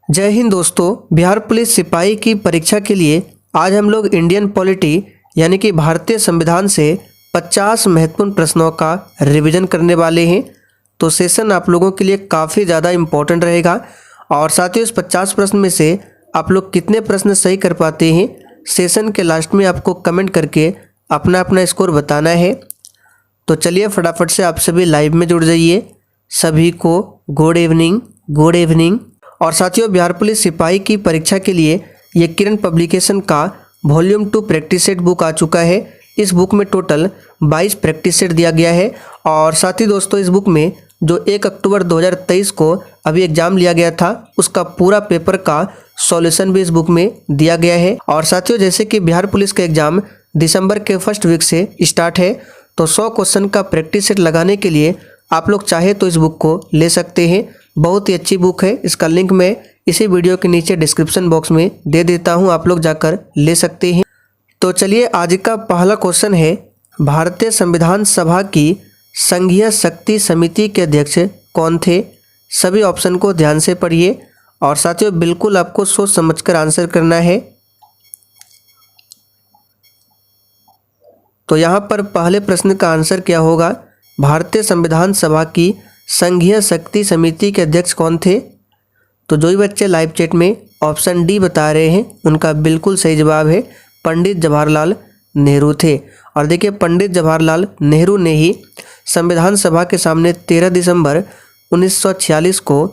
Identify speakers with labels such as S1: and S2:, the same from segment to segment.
S1: जय हिंद दोस्तों। बिहार पुलिस सिपाही की परीक्षा के लिए आज हम लोग इंडियन पॉलिटी यानी कि भारतीय संविधान से 50 महत्वपूर्ण प्रश्नों का रिवीजन करने वाले हैं। तो सेशन आप लोगों के लिए काफ़ी ज़्यादा इम्पोर्टेंट रहेगा और साथ ही उस 50 प्रश्न में से आप लोग कितने प्रश्न सही कर पाते हैं सेशन के लास्ट में आपको कमेंट करके अपना अपना स्कोर बताना है। तो चलिए फटाफट से आप सभी लाइव में जुड़ जाइए। सभी को गुड इवनिंग। और साथियों, बिहार पुलिस सिपाही की परीक्षा के लिए ये किरण पब्लिकेशन का वॉल्यूम 2 प्रैक्टिस सेट बुक आ चुका है। इस बुक में टोटल 22 प्रैक्टिस सेट दिया गया है और साथ ही दोस्तों इस बुक में जो 1 अक्टूबर 2023 को अभी एग्जाम लिया गया था उसका पूरा पेपर का सॉल्यूशन भी इस बुक में दिया गया है। और साथियों, जैसे कि बिहार पुलिस का एग्जाम दिसंबर के फर्स्ट वीक से स्टार्ट है तो 100 क्वेश्चन का प्रैक्टिस सेट लगाने के लिए आप लोग चाहे तो इस बुक को ले सकते हैं। बहुत ही अच्छी बुक है। इसका लिंक मैं इसी वीडियो के नीचे डिस्क्रिप्शन बॉक्स में दे देता हूं, आप लोग जाकर ले सकते हैं। तो चलिए आज का पहला क्वेश्चन है, भारतीय संविधान सभा की संघीय शक्ति समिति के अध्यक्ष कौन थे? सभी ऑप्शन को ध्यान से पढ़िए और साथियों बिल्कुल आपको सोच समझकर आंसर करना है। तो यहाँ पर पहले प्रश्न का आंसर क्या होगा? भारतीय संविधान सभा की संघीय शक्ति समिति के अध्यक्ष कौन थे? तो जो भी बच्चे लाइव चैट में ऑप्शन डी बता रहे हैं उनका बिल्कुल सही जवाब है पंडित जवाहरलाल नेहरू थे। और देखिए पंडित जवाहरलाल नेहरू ने ही संविधान सभा के सामने 13 दिसंबर 1946 को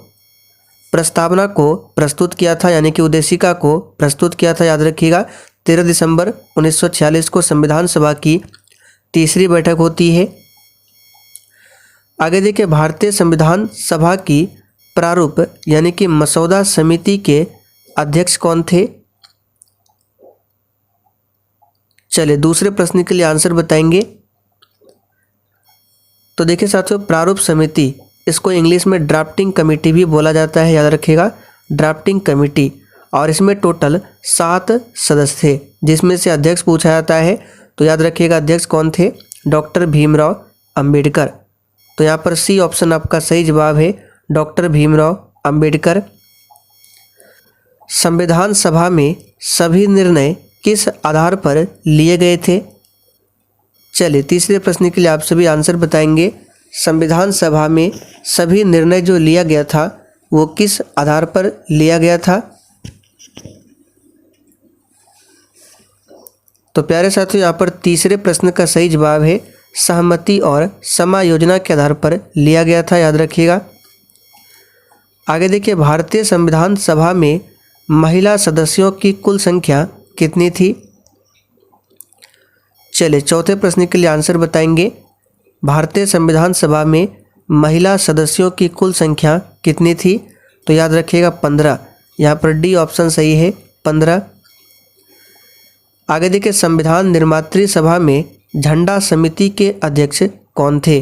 S1: प्रस्तावना को प्रस्तुत किया था, यानी कि उद्देशिका को प्रस्तुत किया था। याद रखिएगा 13 दिसंबर 1946 को संविधान सभा की तीसरी बैठक होती है। आगे देखिए भारतीय संविधान सभा की प्रारूप यानी कि मसौदा समिति के अध्यक्ष कौन थे? चलिए दूसरे प्रश्न के लिए आंसर बताएंगे। तो देखिए साथियों, प्रारूप समिति इसको इंग्लिश में ड्राफ्टिंग कमेटी भी बोला जाता है, याद रखिएगा ड्राफ्टिंग कमेटी। और इसमें टोटल 7 सदस्य थे जिसमें से अध्यक्ष पूछा जाता है। तो याद रखिएगा अध्यक्ष कौन थे? डॉक्टर भीमराव अंबेडकर। तो यहाँ पर सी ऑप्शन आपका सही जवाब है, डॉक्टर भीमराव अंबेडकर। संविधान सभा में सभी निर्णय किस आधार पर लिए गए थे? चलिए तीसरे प्रश्न के लिए आप सभी आंसर बताएंगे। संविधान सभा में सभी निर्णय जो लिया गया था वो किस आधार पर लिया गया था? तो प्यारे साथियों, यहाँ पर तीसरे प्रश्न का सही जवाब है सहमति और समायोजना के आधार पर लिया गया था, याद रखिएगा। आगे देखिए भारतीय संविधान सभा में महिला सदस्यों की कुल संख्या कितनी थी? चलिए चौथे प्रश्न के लिए आंसर बताएंगे। भारतीय संविधान सभा में महिला सदस्यों की कुल संख्या कितनी थी? तो याद रखिएगा 15। यहाँ पर डी ऑप्शन सही है 15। आगे देखिए संविधान निर्मात्री सभा में झंडा समिति के अध्यक्ष कौन थे?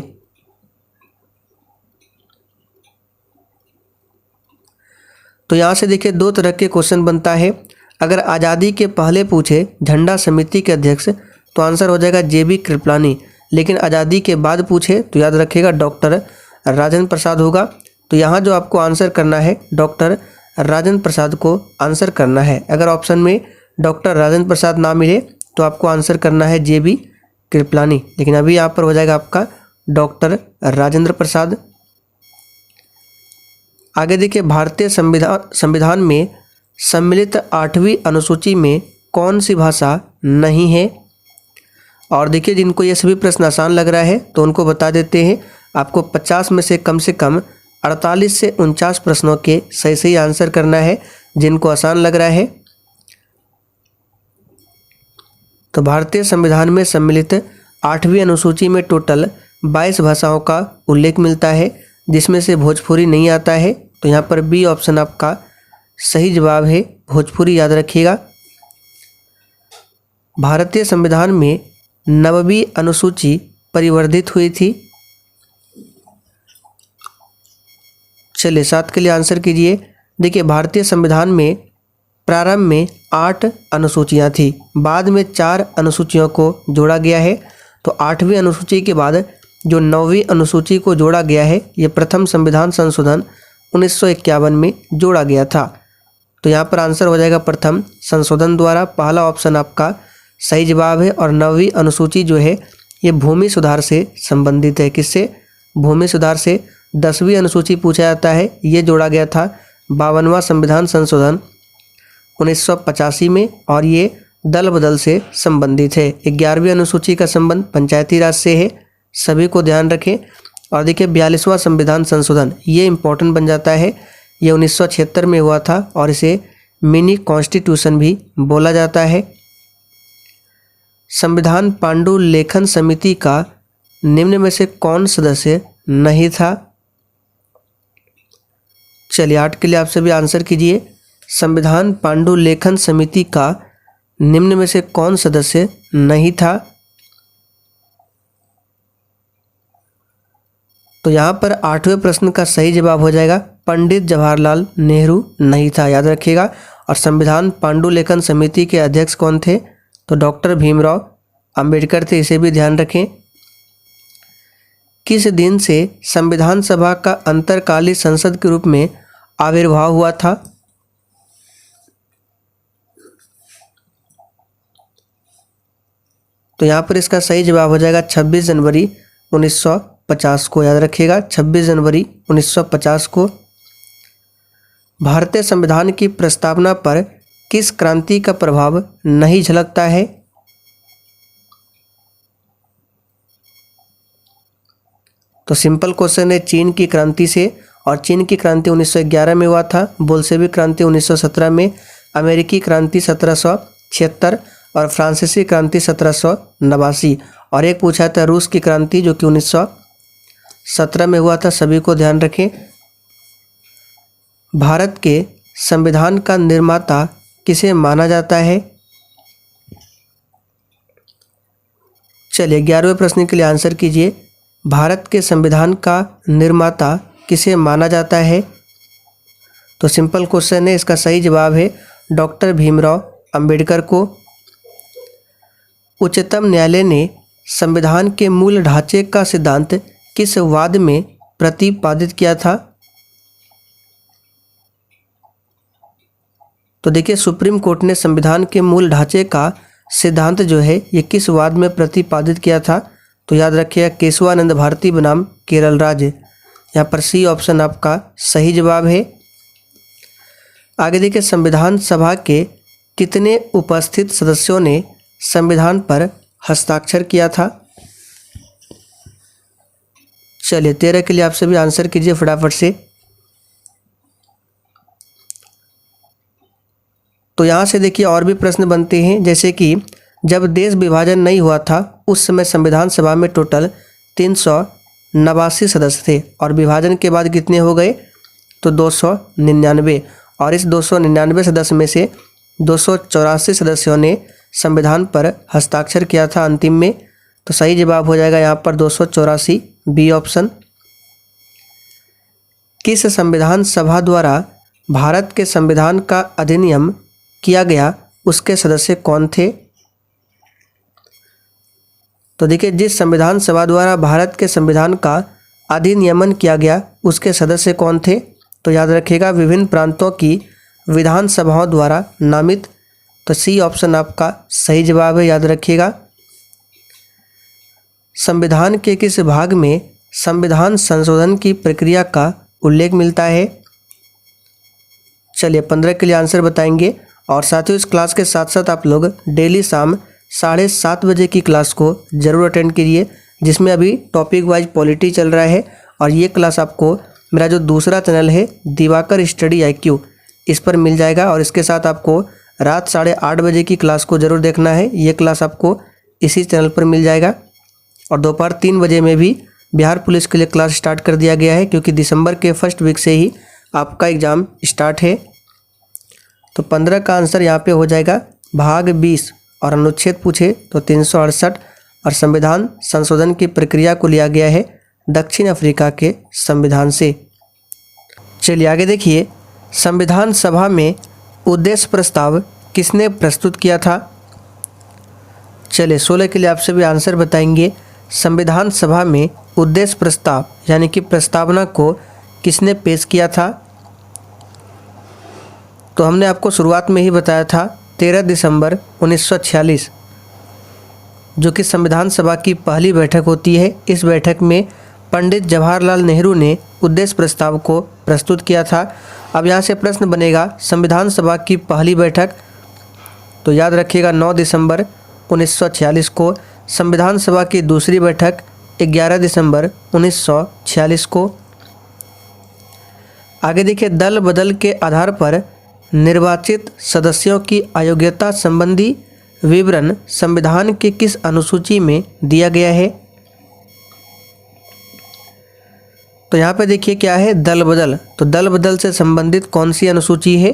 S1: तो यहाँ से देखिए 2 तरह के क्वेश्चन बनता है। अगर आज़ादी के पहले पूछे झंडा समिति के अध्यक्ष तो आंसर हो जाएगा जेबी कृपलानी, लेकिन आज़ादी के बाद पूछे तो याद रखिएगा डॉक्टर राजेंद्र प्रसाद होगा। तो यहाँ जो आपको आंसर करना है डॉक्टर राजेंद्र प्रसाद को आंसर करना है। अगर ऑप्शन में डॉक्टर राजेंद्र प्रसाद ना मिले तो आपको आंसर करना है जेबी कृपलानी, लेकिन अभी यहाँ पर हो जाएगा आपका डॉक्टर राजेंद्र प्रसाद। आगे देखिए भारतीय संविधान में सम्मिलित 8वीं अनुसूची में कौन सी भाषा नहीं है? और देखिए जिनको ये सभी प्रश्न आसान लग रहा है तो उनको बता देते हैं। आपको 50 में से कम 48 से 49 प्रश्नों के सही आंसर करना है जिनको आसान लग रहा है। तो भारतीय संविधान में सम्मिलित 8वीं अनुसूची में टोटल 22 भाषाओं का उल्लेख मिलता है जिसमें से भोजपुरी नहीं आता है। तो यहाँ पर बी ऑप्शन आपका सही जवाब है भोजपुरी, याद रखिएगा। भारतीय संविधान में 9वीं अनुसूची परिवर्धित हुई थी। चलिए 7 के लिए आंसर कीजिए। देखिए भारतीय संविधान में प्रारंभ में 8 अनुसूचियां थी, बाद में 4 अनुसूचियों को जोड़ा गया है। तो 8वीं अनुसूची के बाद जो 9वीं अनुसूची को जोड़ा गया है ये प्रथम संविधान संशोधन 1951 में जोड़ा गया था। तो यहाँ पर आंसर हो जाएगा प्रथम संशोधन द्वारा, पहला ऑप्शन आपका सही जवाब है। और 9वीं अनुसूची जो है ये भूमि सुधार से संबंधित है। किससे? भूमि सुधार से। 10वीं अनुसूची पूछा जाता है, ये जोड़ा गया था 52वां संविधान संशोधन 1985 में और ये दल बदल से संबंधित है। 11वीं अनुसूची का संबंध पंचायती राज से है, सभी को ध्यान रखें। और देखिए 42वां संविधान संशोधन ये इम्पोर्टेंट बन जाता है, ये 1976 में हुआ था और इसे मिनी कॉन्स्टिट्यूशन भी बोला जाता है। संविधान पांडुलेखन समिति का निम्न में से कौन सदस्य नहीं था? चलिए 8 के लिए आप सभी आंसर कीजिए। संविधान पांडुलेखन समिति का निम्न में से कौन सदस्य नहीं था? तो यहाँ पर 8वें प्रश्न का सही जवाब हो जाएगा पंडित जवाहरलाल नेहरू नहीं था, याद रखिएगा। और संविधान पांडुलेखन समिति के अध्यक्ष कौन थे? तो डॉक्टर भीमराव अंबेडकर थे, इसे भी ध्यान रखें। किस दिन से संविधान सभा का अंतरकालीन संसद के रूप में आविर्भाव हुआ था? तो यहाँ पर इसका सही जवाब हो जाएगा 26 जनवरी 1950 को, याद रखिएगा 26 जनवरी 1950 को। भारतीय संविधान की प्रस्तावना पर किस क्रांति का प्रभाव नहीं झलकता है? तो सिंपल क्वेश्चन है, चीन की क्रांति से। और चीन की क्रांति 1911 में हुआ था, बोल्शेविक क्रांति 1917 में, अमेरिकी क्रांति 1776 और फ्रांसीसी क्रांति 1789। और एक पूछा था रूस की क्रांति जो कि 1917 में हुआ था, सभी को ध्यान रखें। भारत के संविधान का निर्माता किसे माना जाता है? चलिए 11वें प्रश्न के लिए आंसर कीजिए। भारत के संविधान का निर्माता किसे माना जाता है? तो सिंपल क्वेश्चन है, इसका सही जवाब है डॉक्टर भीमराव अंबेडकर को। उच्चतम न्यायालय ने संविधान के मूल ढांचे का सिद्धांत किस वाद में प्रतिपादित किया था? तो देखिए सुप्रीम कोर्ट ने संविधान के मूल ढांचे का सिद्धांत जो है ये किस वाद में प्रतिपादित किया था? तो याद रखिएगा केशवानंद भारती बनाम केरल राज्य, यहाँ पर सी ऑप्शन आपका सही जवाब है। आगे देखिए संविधान सभा के कितने उपस्थित सदस्यों ने संविधान पर हस्ताक्षर किया था? चलिए 13 के लिए आप सभी आंसर कीजिए फटाफट से। तो यहाँ से देखिए और भी प्रश्न बनते हैं, जैसे कि जब देश विभाजन नहीं हुआ था उस समय संविधान सभा में टोटल 389 सदस्य थे और विभाजन के बाद कितने हो गए? तो 299। और इस 299 सदस्य में से 284 सदस्यों ने संविधान पर हस्ताक्षर किया था अंतिम में। तो सही जवाब हो जाएगा यहाँ पर 284 बी ऑप्शन। किस संविधान सभा द्वारा भारत के संविधान का अधिनियम किया गया उसके सदस्य कौन थे? तो देखिए जिस संविधान सभा द्वारा भारत के संविधान का अधिनियमन किया गया उसके सदस्य कौन थे? तो याद रखिएगा विभिन्न प्रांतों की विधान सभाओं द्वारा नामित। तो सी ऑप्शन आपका सही जवाब है, याद रखिएगा। संविधान के किस भाग में संविधान संशोधन की प्रक्रिया का उल्लेख मिलता है? चलिए 15 के लिए आंसर बताएंगे। और साथियों इस क्लास के साथ साथ आप लोग डेली शाम 7:30 बजे की क्लास को ज़रूर अटेंड कीजिए, जिसमें अभी टॉपिक वाइज पॉलिटी चल रहा है। और ये क्लास आपको मेरा जो दूसरा चैनल है दिवाकर स्टडी IQ इस पर मिल जाएगा। और इसके साथ आपको रात 8:30 बजे की क्लास को ज़रूर देखना है, ये क्लास आपको इसी चैनल पर मिल जाएगा। और दोपहर 3 बजे में भी बिहार पुलिस के लिए क्लास स्टार्ट कर दिया गया है, क्योंकि दिसंबर के फर्स्ट वीक से ही आपका एग्ज़ाम स्टार्ट है। तो 15 का आंसर यहाँ पे हो जाएगा भाग 20। और अनुच्छेद पूछे तो 368। और संविधान संशोधन की प्रक्रिया को लिया गया है दक्षिण अफ्रीका के संविधान से। चलिए आगे देखिए, संविधान सभा में उद्देश्य प्रस्ताव किसने प्रस्तुत किया था? चलिए 16 के लिए आप सभी आंसर बताएंगे। संविधान सभा में उद्देश्य प्रस्ताव यानी कि प्रस्तावना को किसने पेश किया था? तो हमने आपको शुरुआत में ही बताया था 13 दिसंबर 1946 जो कि संविधान सभा की पहली बैठक होती है। इस बैठक में पंडित जवाहरलाल नेहरू ने उद्देश्य प्रस्ताव को प्रस्तुत किया था। अब यहाँ से प्रश्न बनेगा संविधान सभा की पहली बैठक, तो याद रखिएगा 9 दिसंबर 1946 को। संविधान सभा की दूसरी बैठक 11 दिसंबर 1946 को। आगे देखिए, दल बदल के आधार पर निर्वाचित सदस्यों की अयोग्यता संबंधी विवरण संविधान के किस अनुसूची में दिया गया है। तो यहाँ पे देखिए क्या है, दल बदल। तो दल बदल से संबंधित कौन सी अनुसूची है,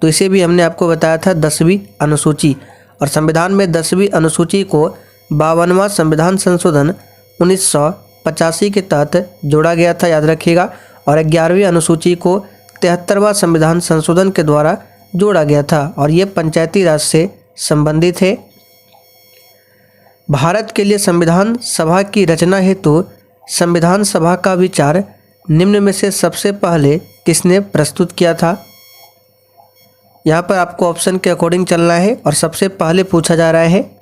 S1: तो इसे भी हमने आपको बताया था 10वीं अनुसूची। और संविधान में 10वीं अनुसूची को 52वां संविधान संशोधन 1985 के तहत जोड़ा गया था, याद रखिएगा। और 11वीं अनुसूची को 73वां संविधान संशोधन के द्वारा जोड़ा गया था और ये पंचायती राज से संबंधित है। भारत के लिए संविधान सभा की रचना हेतु संविधान सभा का विचार निम्न में से सबसे पहले किसने प्रस्तुत किया था। यहाँ पर आपको ऑप्शन के अकॉर्डिंग चलना है और सबसे पहले पूछा जा रहा है।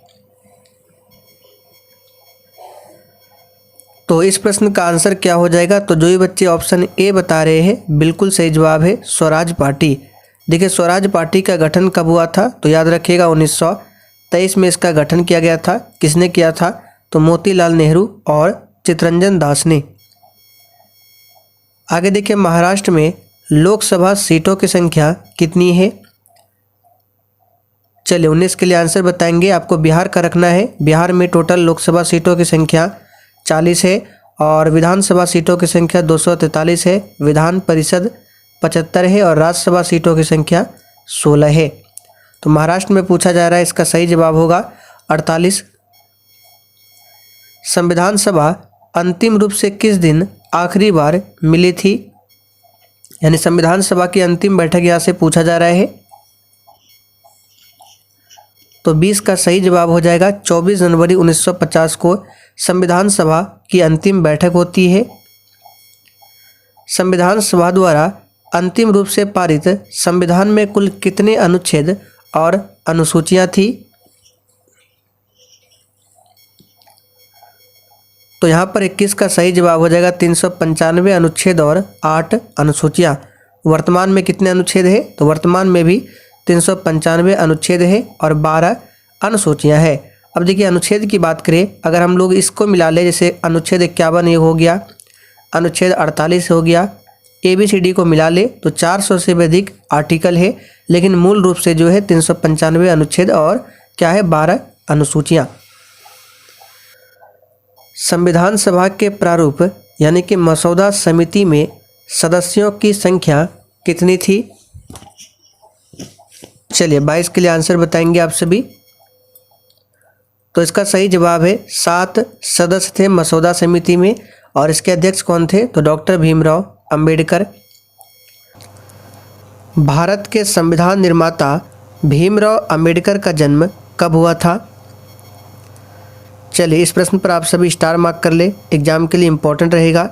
S1: तो इस प्रश्न का आंसर क्या हो जाएगा, तो जो भी बच्चे ऑप्शन ए बता रहे हैं बिल्कुल सही जवाब है स्वराज पार्टी। देखिए स्वराज पार्टी का गठन कब हुआ था, तो याद रखिएगा 1923 में इसका गठन किया गया था। किसने किया था, तो मोतीलाल नेहरू और चित्तरंजन दास ने। आगे देखिए, महाराष्ट्र में लोकसभा सीटों की संख्या कितनी है। चलिए 19 के लिए आंसर बताएंगे, आपको बिहार का रखना है। बिहार में टोटल लोकसभा सीटों की संख्या 40 है और विधानसभा सीटों की संख्या 243 है। विधान परिषद 75 है और राज्यसभा सीटों की संख्या 16 है। तो महाराष्ट्र में पूछा जा रहा है, इसका सही जवाब होगा 48। संविधान सभा अंतिम रूप से किस दिन आखिरी बार मिली थी, यानी संविधान सभा की अंतिम बैठक यहाँ से पूछा जा रहा है। तो 20 का सही जवाब हो जाएगा 24 जनवरी 1950 को संविधान सभा की अंतिम बैठक होती है। संविधान सभा द्वारा अंतिम रूप से पारित संविधान में कुल कितने अनुच्छेद और अनुसूचियां थी। तो यहाँ पर 21 का सही जवाब हो जाएगा 395 अनुच्छेद और 8 अनुसूचियां। वर्तमान में कितने अनुच्छेद है, तो वर्तमान में भी 395 अनुच्छेद है और 12 अनुसूचियां है। अब देखिए अनुच्छेद की बात करें, अगर हम लोग इसको मिला लें, जैसे अनुच्छेद 51 ये हो गया, अनुच्छेद 48 हो गया, ABCD को मिला ले तो 400 से भी अधिक आर्टिकल है, लेकिन मूल रूप से जो है 395 अनुच्छेद और क्या है 12 अनुसूचियां। संविधान सभा के प्रारूप यानी कि मसौदा समिति में सदस्यों की संख्या कितनी थी। चलिए 22 के लिए आंसर बताएंगे आप सभी। तो इसका सही जवाब है 7 सदस्य थे मसौदा समिति में और इसके अध्यक्ष कौन थे, तो डॉक्टर भीमराव अंबेडकर। भारत के संविधान निर्माता भीमराव अंबेडकर का जन्म कब हुआ था। चलिए इस प्रश्न पर आप सभी स्टार मार्क कर ले, एग्जाम के लिए इम्पोर्टेंट रहेगा।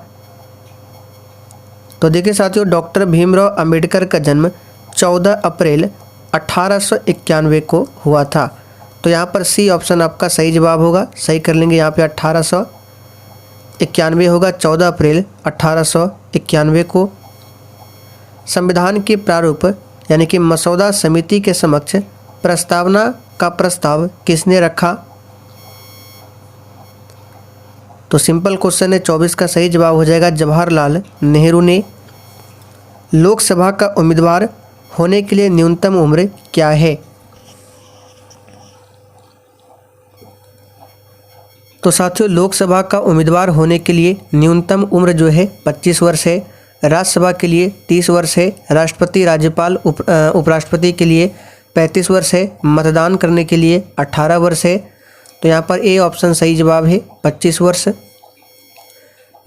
S1: तो देखिए साथियों, डॉक्टर भीमराव अंबेडकर का जन्म 14 अप्रैल 1891 को हुआ था। तो यहाँ पर सी ऑप्शन आपका सही जवाब होगा, सही कर लेंगे। यहाँ पे 1891 होगा, 14 अप्रैल 1891 को। संविधान के प्रारूप यानी कि मसौदा समिति के समक्ष प्रस्तावना का प्रस्ताव किसने रखा। तो सिंपल क्वेश्चन है, 24 का सही जवाब हो जाएगा जवाहरलाल नेहरू ने। लोकसभा का उम्मीदवार होने के लिए न्यूनतम उम्र क्या है। तो साथियों लोकसभा का उम्मीदवार होने के लिए न्यूनतम उम्र जो है 25 वर्ष है। राज्यसभा के लिए 30 वर्ष है। राष्ट्रपति राज्यपाल उपराष्ट्रपति के लिए 35 वर्ष है। मतदान करने के लिए 18 वर्ष है। तो यहाँ पर ए ऑप्शन सही जवाब है 25 वर्ष।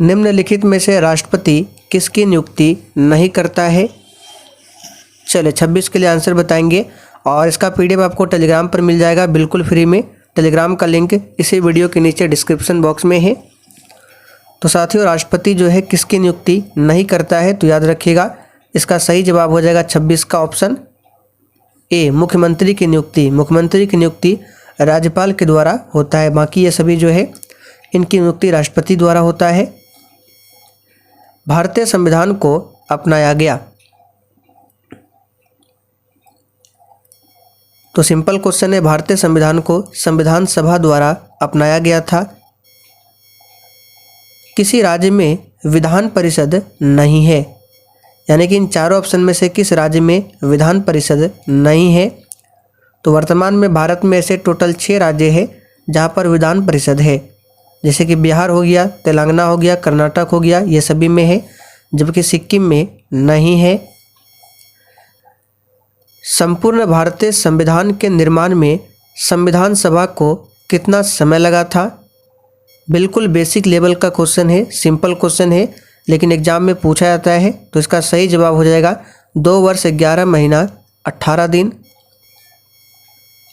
S1: निम्नलिखित में से राष्ट्रपति किसकी नियुक्ति नहीं करता है। चलिए 26 के लिए आंसर बताएंगे और इसका PDF आपको टेलीग्राम पर मिल जाएगा बिल्कुल फ्री में। टेलीग्राम का लिंक इसी वीडियो के नीचे डिस्क्रिप्शन बॉक्स में है। तो साथियों राष्ट्रपति जो है किसकी नियुक्ति नहीं करता है, तो याद रखिएगा इसका सही जवाब हो जाएगा 26 का ऑप्शन ए मुख्यमंत्री की नियुक्ति, मुख्यमंत्री की नियुक्ति राज्यपाल के द्वारा होता है, बाकी ये सभी जो है इनकी नियुक्ति राष्ट्रपति द्वारा होता है। भारतीय संविधान को अपनाया गया, तो सिंपल क्वेश्चन है, भारतीय संविधान को संविधान सभा द्वारा अपनाया गया था। किसी राज्य में विधान परिषद नहीं है, यानी कि इन चारों ऑप्शन में से किस राज्य में विधान परिषद नहीं है? तो वर्तमान में भारत में ऐसे टोटल 6 राज्य हैं जहाँ पर विधान परिषद है, जैसे कि बिहार हो गया, तेलंगाना हो गया, कर्नाटक हो गया, ये सभी में है, जबकि सिक्किम में नहीं है। संपूर्ण भारतीय संविधान के निर्माण में संविधान सभा को कितना समय लगा था? बिल्कुल बेसिक लेवल का क्वेश्चन है, सिंपल क्वेश्चन है, लेकिन एग्जाम में पूछा जाता है, तो इसका सही जवाब हो जाएगा 2 वर्ष 11 महीना 18 दिन।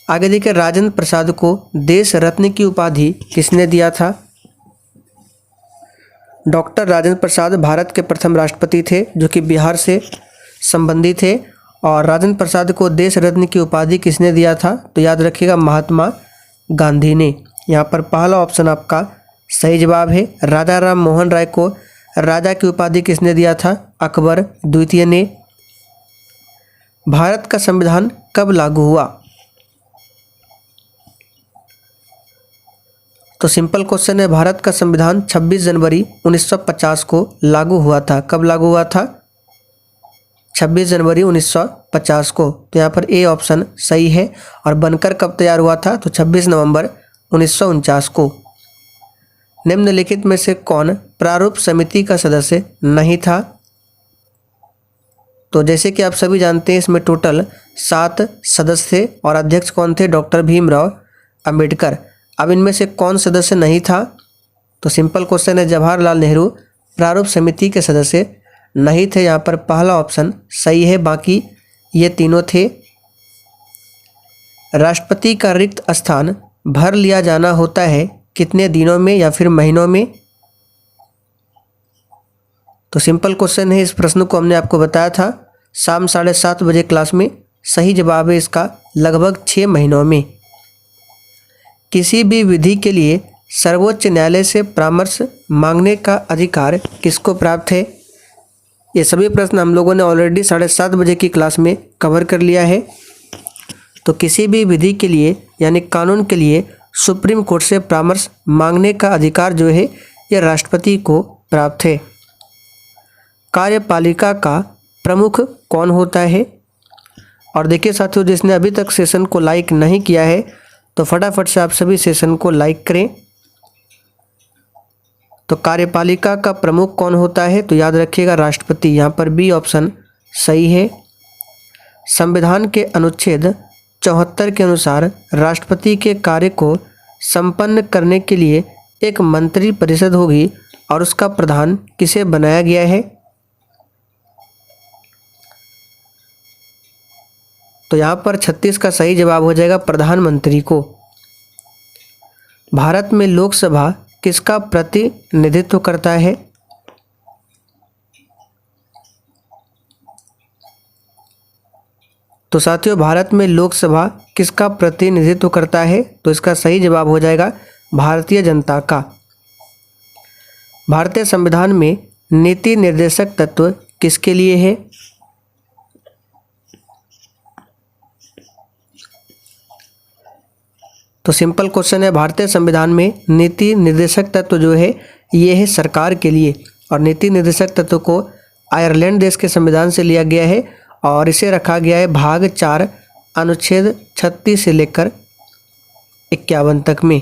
S1: आगे देखिए, राजेंद्र प्रसाद को देश रत्न की उपाधि किसने दिया था? डॉक्टर राजेंद्र प्रसाद भारत के प्रथम राष्ट्रपति थे जो कि बिहार से संबंधित थे, और राजेंद्र प्रसाद को देश रत्न की उपाधि किसने दिया था? तो याद रखिएगा महात्मा गांधी ने। यहाँ पर पहला ऑप्शन आपका सही जवाब है। राजा राम मोहन राय को राजा की उपाधि किसने दिया था? अकबर द्वितीय ने। भारत का संविधान कब लागू हुआ? तो सिंपल क्वेश्चन है, भारत का संविधान 26 जनवरी 1950 को लागू हुआ था। कब लागू हुआ था? 26 जनवरी 1950 को। तो यहाँ पर ए ऑप्शन सही है। और बनकर कब तैयार हुआ था? तो 26 नवंबर 1949 को। निम्नलिखित में से कौन प्रारूप समिति का सदस्य नहीं था? तो जैसे कि आप सभी जानते हैं, इसमें टोटल 7 सदस्य थे और अध्यक्ष कौन थे? डॉक्टर भीमराव अंबेडकर। अब इनमें से कौन सदस्य नहीं था? तो सिंपल क्वेश्चन है, जवाहरलाल नेहरू प्रारूप समिति के सदस्य नहीं थे। यहाँ पर पहला ऑप्शन सही है, बाकी ये तीनों थे। राष्ट्रपति का रिक्त स्थान भर लिया जाना होता है कितने दिनों में या फिर महीनों में? तो सिंपल क्वेश्चन है, इस प्रश्न को हमने आपको बताया था शाम 7:30 बजे क्लास में। सही जवाब है इसका लगभग 6 महीनों में। किसी भी विधि के लिए सर्वोच्च न्यायालय से परामर्श मांगने का अधिकार किसको प्राप्त है? ये सभी प्रश्न हम लोगों ने ऑलरेडी 7:30 बजे की क्लास में कवर कर लिया है। तो किसी भी विधि के लिए यानी कानून के लिए सुप्रीम कोर्ट से परामर्श मांगने का अधिकार जो है ये राष्ट्रपति को प्राप्त है। कार्यपालिका का प्रमुख कौन होता है? और देखिए साथियों, जिसने अभी तक सेशन को लाइक नहीं किया है तो फटाफट से आप सभी सेशन को लाइक करें। तो कार्यपालिका का प्रमुख कौन होता है? तो याद रखिएगा राष्ट्रपति। यहाँ पर बी ऑप्शन सही है। संविधान के अनुच्छेद 74 के अनुसार राष्ट्रपति के कार्य को संपन्न करने के लिए एक मंत्री परिषद होगी और उसका प्रधान किसे बनाया गया है? तो यहाँ पर 36 का सही जवाब हो जाएगा प्रधानमंत्री को। भारत में लोकसभा किसका प्रतिनिधित्व करता है? तो साथियों, भारत में लोकसभा किसका प्रतिनिधित्व करता है? तो इसका सही जवाब हो जाएगा भारतीय जनता का। भारतीय संविधान में नीति निर्देशक तत्व किसके लिए है? तो सिंपल क्वेश्चन है, भारतीय संविधान में नीति निर्देशक तत्व जो है ये है सरकार के लिए। और नीति निर्देशक तत्व को आयरलैंड देश के संविधान से लिया गया है और इसे रखा गया है भाग 4 अनुच्छेद 36 से लेकर 51 तक में।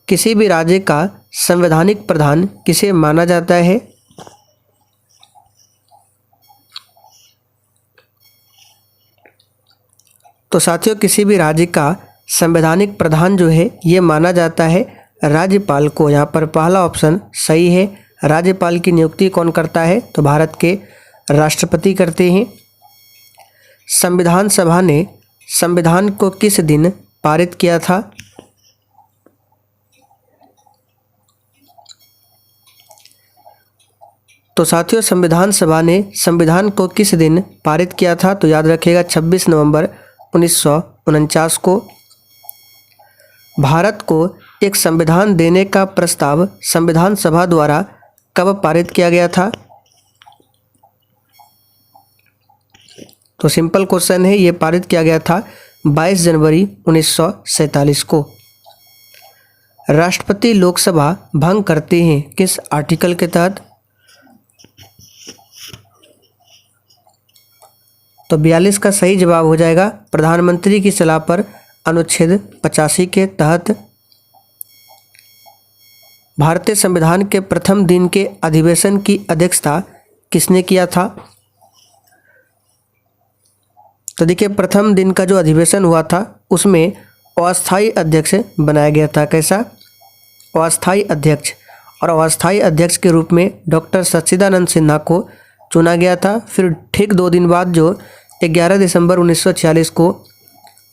S1: किसी भी राज्य का संवैधानिक प्रधान किसे माना जाता है? तो साथियों, किसी भी राज्य का संवैधानिक प्रधान जो है ये माना जाता है राज्यपाल को। यहाँ पर पहला ऑप्शन सही है। राज्यपाल की नियुक्ति कौन करता है? तो भारत के राष्ट्रपति करते हैं। संविधान सभा ने संविधान को किस दिन पारित किया था? तो साथियों, संविधान सभा ने संविधान को किस दिन पारित किया था? तो याद रखिएगा 26 नवंबर 1949 को। भारत को एक संविधान देने का प्रस्ताव संविधान सभा द्वारा कब पारित किया गया था? तो सिंपल क्वेश्चन है, ये पारित किया गया था 22 जनवरी 1947 को। राष्ट्रपति लोकसभा भंग करते हैं किस आर्टिकल के तहत? तो 42 का सही जवाब हो जाएगा प्रधानमंत्री की सलाह पर अनुच्छेद 85 के तहत। भारतीय संविधान के प्रथम दिन के अधिवेशन की अध्यक्षता किसने किया था? तो देखिए, प्रथम दिन का जो अधिवेशन हुआ था उसमें अस्थायी अध्यक्ष बनाया गया था। कैसा? अस्थायी अध्यक्ष। और अस्थायी अध्यक्ष के रूप में डॉक्टर सच्चिदानंद सिन्हा को चुना गया था। फिर ठीक 2 दिन बाद जो 11 दिसंबर 1946 को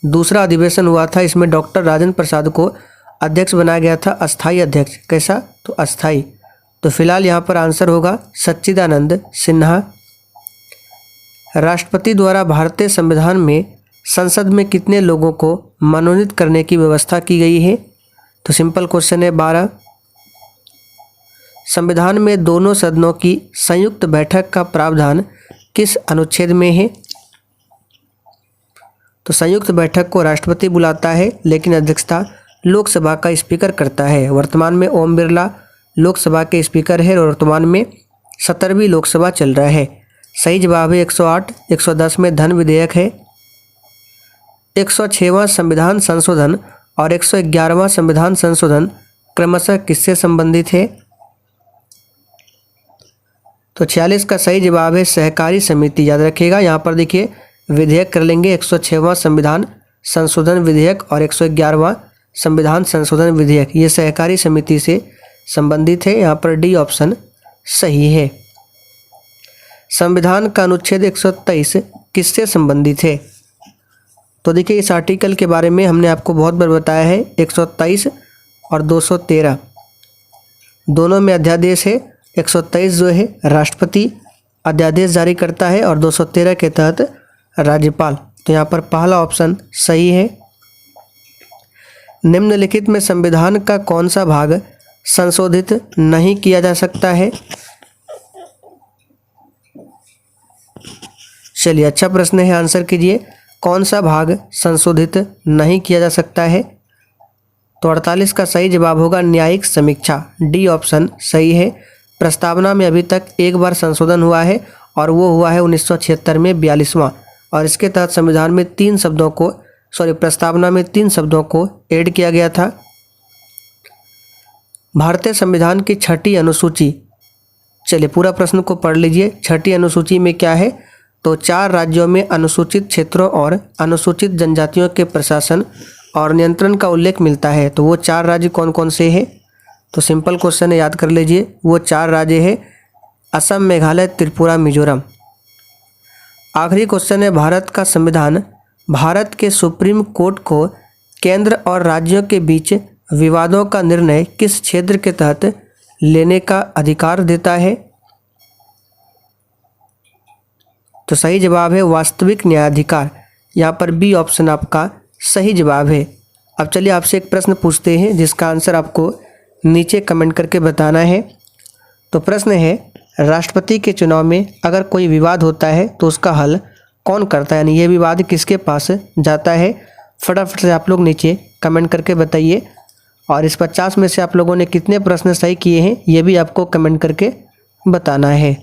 S1: दूसरा अधिवेशन हुआ था, इसमें डॉक्टर राजेंद्र प्रसाद को अध्यक्ष बनाया गया था, अस्थायी अध्यक्ष। कैसा? तो अस्थायी। तो फिलहाल यहाँ पर आंसर होगा सच्चिदानंद सिन्हा। राष्ट्रपति द्वारा भारतीय संविधान में संसद में कितने लोगों को मनोनीत करने की व्यवस्था की गई है? तो सिंपल क्वेश्चन है 12। संविधान में दोनों सदनों की संयुक्त बैठक का प्रावधान किस अनुच्छेद में है? तो संयुक्त बैठक को राष्ट्रपति बुलाता है, लेकिन अध्यक्षता लोकसभा का स्पीकर करता है। वर्तमान में ओम बिरला लोकसभा के स्पीकर है और वर्तमान में 17वीं लोकसभा चल रहा है। सही जवाब है 108। 110 में धन विधेयक है। 106वां संविधान संशोधन और 111वां संविधान संशोधन क्रमशः किससे संबंधित है? तो 46 का सही जवाब है सहकारी समिति। याद रखिएगा, यहाँ पर देखिए विधेयक कर लेंगे 106वां संविधान संशोधन विधेयक और 111वां संविधान संशोधन विधेयक, ये सहकारी समिति से संबंधित है। यहाँ पर डी ऑप्शन सही है। संविधान का अनुच्छेद 123 किससे संबंधित है? तो देखिए, इस आर्टिकल के बारे में हमने आपको बहुत बार बताया है। 123 और 213 दोनों में अध्यादेश है। 123 जो है राष्ट्रपति अध्यादेश जारी करता है और 213 के तहत राज्यपाल। तो यहाँ पर पहला ऑप्शन सही है। निम्नलिखित में संविधान का कौन सा भाग संशोधित नहीं किया जा सकता है? चलिए, अच्छा प्रश्न है, आंसर कीजिए। कौन सा भाग संशोधित नहीं किया जा सकता है? तो 48 का सही जवाब होगा न्यायिक समीक्षा। डी ऑप्शन सही है। प्रस्तावना में अभी तक एक बार संशोधन हुआ है और वो हुआ है 1976 में 42वां, और इसके तहत संविधान में प्रस्तावना में 3 शब्दों को ऐड किया गया था। भारतीय संविधान की 6ठी अनुसूची, चलिए पूरा प्रश्न को पढ़ लीजिए। 6ठी अनुसूची में क्या है? तो 4 राज्यों में अनुसूचित क्षेत्रों और अनुसूचित जनजातियों के प्रशासन और नियंत्रण का उल्लेख मिलता है। तो वो 4 राज्य कौन कौन से हैं? तो सिंपल क्वेश्चन है, याद कर लीजिए। वो 4 राज्य है असम, मेघालय, त्रिपुरा, मिजोरम। आखिरी क्वेश्चन है, भारत का संविधान भारत के सुप्रीम कोर्ट को केंद्र और राज्यों के बीच विवादों का निर्णय किस क्षेत्र के तहत लेने का अधिकार देता है? तो सही जवाब है वास्तविक न्यायाधिकार। यहाँ पर बी ऑप्शन आपका सही जवाब है। अब चलिए आपसे एक प्रश्न पूछते हैं जिसका आंसर आपको नीचे कमेंट करके बताना है। तो प्रश्न है, राष्ट्रपति के चुनाव में अगर कोई विवाद होता है तो उसका हल कौन करता है, यानी ये विवाद किसके पास जाता है? फटाफट से आप लोग नीचे कमेंट करके बताइए। और इस 50 में से आप लोगों ने कितने प्रश्न सही किए हैं ये भी आपको कमेंट करके बताना है।